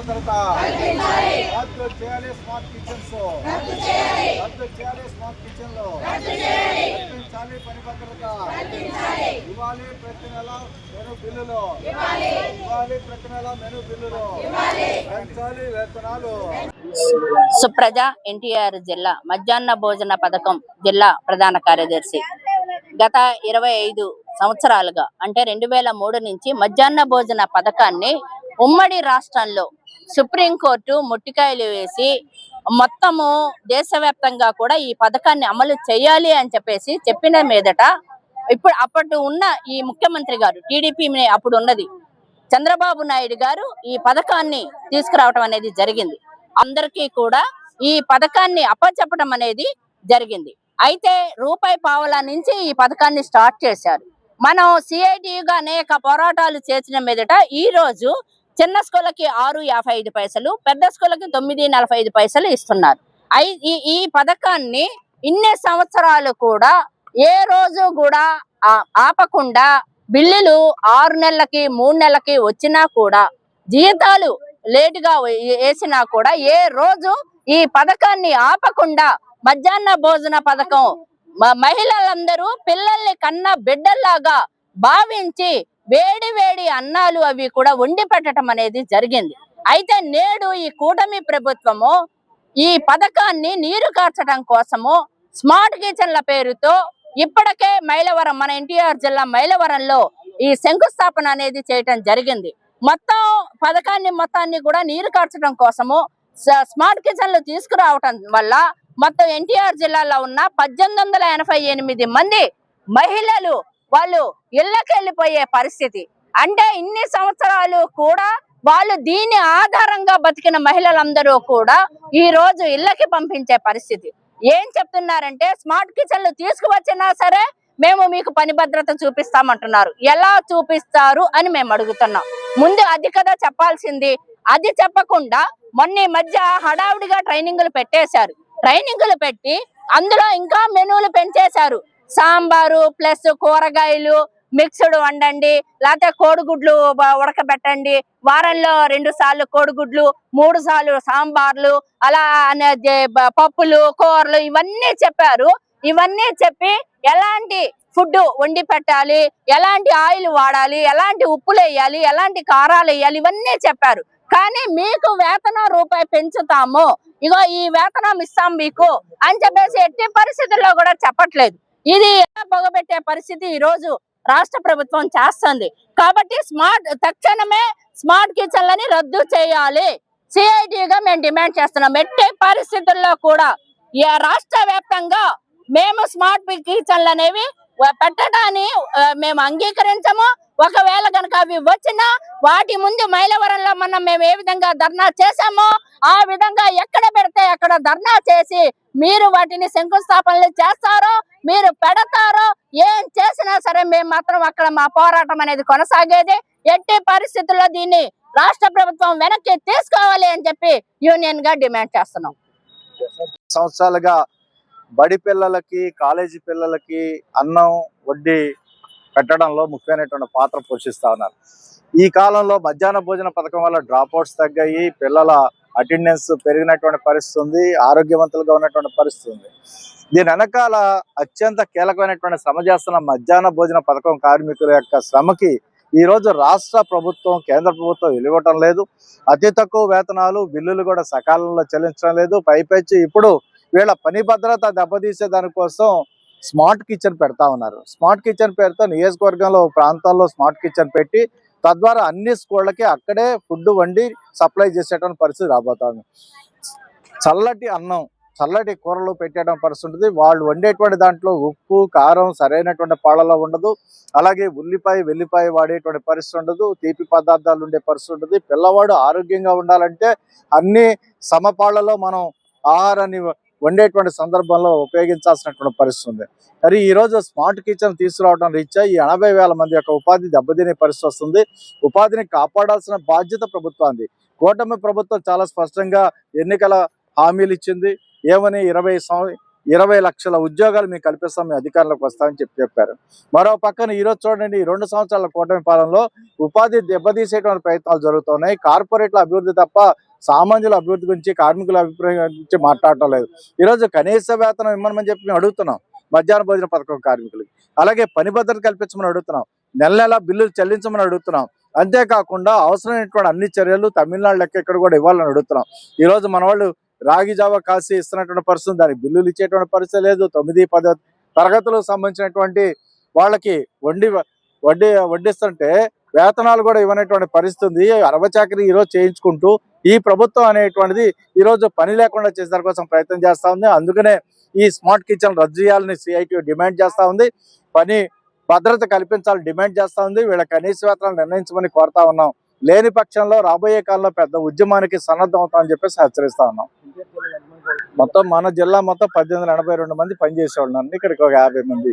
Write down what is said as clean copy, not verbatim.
భద్రత రద్దు చేయాలి. స్మార్ట్ కిచెన్స్ రద్దు చేయాలి. స్మార్ట్ కిచెన్లో కల్పించాలి పని భద్రత. ఇవ్వాలి ప్రతి నెల మెను బిల్లులు. ప్రతి నెల మెను బిల్లులు పెంచాలి. వేతనాలు. సుప్రజ, ఎన్టీఆర్ జిల్లా మధ్యాహ్న భోజన పథకం జిల్లా ప్రధాన కార్యదర్శి. గత 25 సంవత్సరాలుగా అంటే 2003 నుంచి మధ్యాహ్న భోజన పథకాన్ని ఉమ్మడి రాష్ట్రంలో సుప్రీంకోర్టు ముట్టికాయలు వేసి మొత్తము దేశవ్యాప్తంగా కూడా ఈ పథకాన్ని అమలు చేయాలి అని చెప్పిన మీదట అప్పటి ఉన్న ఈ ముఖ్యమంత్రి గారు టీడీపీ అప్పుడు ఉన్నది చంద్రబాబు నాయుడు గారు ఈ పథకాన్ని తీసుకురావడం అనేది జరిగింది. అందరికీ కూడా ఈ పథకాన్ని అప్పచెప్పడం అనేది జరిగింది. అయితే రూపాయి పావలా నుంచి ఈ పథకాన్ని స్టార్ట్ చేశారు. మనం సిఐటియుగా అనేక పోరాటాలు చేసిన మీదట ఈ రోజు చిన్న స్కూళ్ళకి 6.55 పైసలు, పెద్ద స్కూళ్ళకి 9.45 పైసలు ఇస్తున్నారు. ఈ పథకాన్ని ఇన్ని సంవత్సరాలు కూడా ఏ రోజు కూడా ఆపకుండా బిల్లులు 6 నెలలకి 3 నెలలకి వచ్చినా కూడా జీతాలు లేటుగా వేసినా కూడా ఏ రోజు ఈ పథకాన్ని ఆపకుండా మధ్యాహ్న భోజన పథకం మహిళలందరూ పిల్లల్ని కన్న బిడ్డల్లాగా భావించి వేడి వేడి అన్నాలు అవి కూడా వండి పెట్టడం అనేది జరిగింది. అయితే నేడు ఈ కూటమి ప్రభుత్వము ఈ పథకాన్ని నీరు కార్చడం కోసము స్మార్ట్ కిచెన్ల పేరుతో ఇప్పటికే మైలవరం, మన ఎన్టీఆర్ జిల్లా మైలవరంలో ఈ శంకుస్థాపన అనేది చేయటం జరిగింది. మొత్తం పథకాన్ని మొత్తాన్ని కూడా నీరు కార్చడం కోసము స్మార్ట్ కిచెన్లు తీసుకురావటం వల్ల మొత్తం ఎన్టీఆర్ జిల్లాలో ఉన్న 1888 మంది మహిళలు వాళ్ళు ఇళ్ళకి వెళ్ళిపోయే పరిస్థితి. అంటే ఇన్ని సంవత్సరాలు కూడా వాళ్ళు దీని ఆధారంగా బతికిన మహిళలందరూ కూడా ఈ రోజు ఇళ్ళకి పంపించే పరిస్థితి. ఏం చెప్తున్నారంటే స్మార్ట్ కిచెన్లు తీసుకువచ్చినా సరే మేము మీకు పని భద్రత చూపిస్తామంటున్నారు. ఎలా చూపిస్తారు అని మేము అడుగుతున్నాం. ముందు అది కదా చెప్పాల్సింది. అది చెప్పకుండా మొన్న మధ్య హడావుడిగా ట్రైనింగులు పెట్టేశారు. ట్రైనింగులు పెట్టి అందులో ఇంకా మెనూలు పెంచేశారు. సాంబారు ప్లస్ కూరగాయలు మిక్స్డ్ వండండి, లేకపోతే కోడిగుడ్లు ఉడకబెట్టండి, వారంలో 2 సార్లు కోడిగుడ్లు, 3 సార్లు సాంబార్లు, అలా పప్పులు కూరలు ఇవన్నీ చెప్పారు. ఇవన్నీ చెప్పి ఎలాంటి ఫుడ్ వండి పెట్టాలి, ఎలాంటి ఆయిల్ వాడాలి, ఎలాంటి ఉప్పులు వేయాలి, ఎలాంటి కారాలు వేయాలి, ఇవన్నీ చెప్పారు. కానీ మీకు వేతనం రూపాయి పెంచుతాము, ఇగో ఈ వేతనం ఇస్తాం మీకు అని చెప్పేసి ఎట్టి పరిస్థితుల్లో కూడా చెప్పట్లేదు. ఇది ఎలా పొగబెట్టే పరిస్థితి ఈ రోజు రాష్ట్ర ప్రభుత్వం చేస్తుంది. కాబట్టి తక్షణమే స్మార్ట్ కిచెన్లని రద్దు చేయాలి. సిఐటిగా మేము డిమాండ్ చేస్తున్నాం. ఎట్టి పరిస్థితుల్లో కూడా రాష్ట్ర వ్యాప్తంగా మేము స్మార్ట్ కిచెన్లు అనేవి పెట్టడాన్ని మేము అంగీకరించము. ఒకవేళ కనుక అవి వచ్చినా వాటి ముందు మైలవరంలో మేము ఏ విధంగా ధర్నా చేశామో ఆ విధంగా ఎక్కడ పెడితే అక్కడ ధర్నా చేసి మీరు వాటిని శంకుస్థాపనలు చేస్తారో, మీరు పెడతారో, ఏం చేసినా సరే మేము మాత్రం అక్కడ మా పోరాటం అనేది కొనసాగేది. ఎట్టి పరిస్థితుల్లో దీన్ని రాష్ట్ర ప్రభుత్వం వెనక్కి తీసుకోవాలి అని చెప్పి యూనియన్ గా డిమాండ్ చేస్తున్నాం. సంవత్సరాలుగా బడి పిల్లలకి, కాలేజీ పిల్లలకి అన్నం వడ్డీ పెట్టడంలో ముఖ్యమైనటువంటి పాత్ర పోషిస్తా ఉన్నారు. ఈ కాలంలో మధ్యాహ్న భోజన పథకం వల్ల డ్రాప్ అవుట్స్ తగ్గాయి, పిల్లల అటెండెన్స్ పెరిగినటువంటి పరిస్థితి ఉంది, ఆరోగ్యవంతులుగా ఉన్నటువంటి పరిస్థితి ఉంది. దీని వెనకాల అత్యంత కీలకమైనటువంటి శ్రమ చేస్తున్న మధ్యాహ్న భోజన పథకం కార్మికుల యొక్క శ్రమకి ఈ రోజు రాష్ట్ర ప్రభుత్వం, కేంద్ర ప్రభుత్వం వెలివటం లేదు. అతి తక్కువ వేతనాలు, బిల్లులు కూడా సకాలంలో చెల్లించడం లేదు. పైపెచ్చి ఇప్పుడు వీళ్ళ పని భద్రత దెబ్బతీసే దానికోసం స్మార్ట్ కిచెన్ పెడతా ఉన్నారు. స్మార్ట్ కిచెన్ పేరుతో నియోజకవర్గంలో ప్రాంతాల్లో స్మార్ట్ కిచెన్ పెట్టి తద్వారా అన్ని స్కూళ్ళకి అక్కడే ఫుడ్ వండి సప్లై చేసేటువంటి పరిస్థితి రాబోతుంది. చల్లటి అన్నం, చల్లటి కూరలు పెట్టేయడం పరిస్థితి ఉంటుంది. వాళ్ళు వండేటువంటి దాంట్లో ఉప్పు కారం సరైనటువంటి పాళ్ళలో ఉండదు. అలాగే ఉల్లిపాయ వెల్లిపాయ వాడేటువంటి పరిస్థితి ఉండదు. తీపి పదార్థాలు ఉండే పరిస్థితి ఉంటుంది. పిల్లవాడు ఆరోగ్యంగా ఉండాలంటే అన్ని సమపాళ్లలో మనం ఆహారాన్ని వండేటువంటి సందర్భంలో ఉపయోగించాల్సినటువంటి పరిస్థితి ఉంది. మరి ఈరోజు స్మార్ట్ కిచెన్ తీసుకురావడం రీత్యా ఈ 80,000 మంది యొక్క ఉపాధి దెబ్బతినే పరిస్థితి వస్తుంది. ఉపాధిని కాపాడాల్సిన బాధ్యత ప్రభుత్వానికి. కూటమి ప్రభుత్వం చాలా స్పష్టంగా ఎన్నికల హామీలు ఇచ్చింది. ఏమని 20 లక్షల ఉద్యోగాలు మీకు కల్పిస్తాం, మీ అధికారంలోకి వస్తామని చెప్పారు. మరో పక్కన ఈరోజు చూడండి, ఈ 2 సంవత్సరాల కూటమి పాలనలో ఉపాధి దెబ్బతీసేటువంటి ప్రయత్నాలు జరుగుతున్నాయి. కార్పొరేట్ల అభివృద్ధి తప్ప సామాన్యుల అభివృద్ధి గురించి, కార్మికుల అభిప్రాయం గురించి మాట్లాడటం లేదు. ఈరోజు కనీస వేతనం ఇమ్మని చెప్పి మేము అడుగుతున్నాం మధ్యాహ్న భోజన పథకం కార్మికులకి. అలాగే పని భద్రత కల్పించమని అడుగుతున్నాం, నెల నెల బిల్లులు చెల్లించమని అడుగుతున్నాం. అంతేకాకుండా అవసరమైనటువంటి అన్ని చర్యలు తమిళనాడు లెక్క ఇక్కడ కూడా ఇవ్వాలని అడుగుతున్నాం. ఈరోజు మన వాళ్ళు రాగి జావా కాసి ఇస్తున్నటువంటి పరిస్థితి, దానికి బిల్లులు ఇచ్చేటువంటి పరిస్థితి లేదు. 9, 10 తరగతులకు సంబంధించినటువంటి వాళ్ళకి వడ్డిస్తుంటే వేతనాలు కూడా ఇవ్వనటువంటి పరిస్థితి ఉంది. అరవచాకరి ఈరోజు చేయించుకుంటూ ఈ ప్రభుత్వం అనేటువంటిది ఈరోజు పని లేకుండా చేసే కోసం ప్రయత్నం చేస్తా ఉంది. అందుకనే ఈ స్మార్ట్ కిచెన్ రద్దు చేయాలని సిఐటి డిమాండ్ చేస్తా ఉంది. పని భద్రత కల్పించాలని డిమాండ్ చేస్తా ఉంది. వీళ్ళ కనీస వేతనాలు నిర్ణయించమని కోరుతా ఉన్నాం. లేని పక్షంలో రాబోయే కాలంలో పెద్ద ఉద్యమానికి సన్నద్ధం అవుతామని చెప్పేసి హెచ్చరిస్తా ఉన్నాం. మొత్తం మన జిల్లా మొత్తం 1882 మంది పనిచేసేవాళ్ళు, ఇక్కడికి ఒక 50 మంది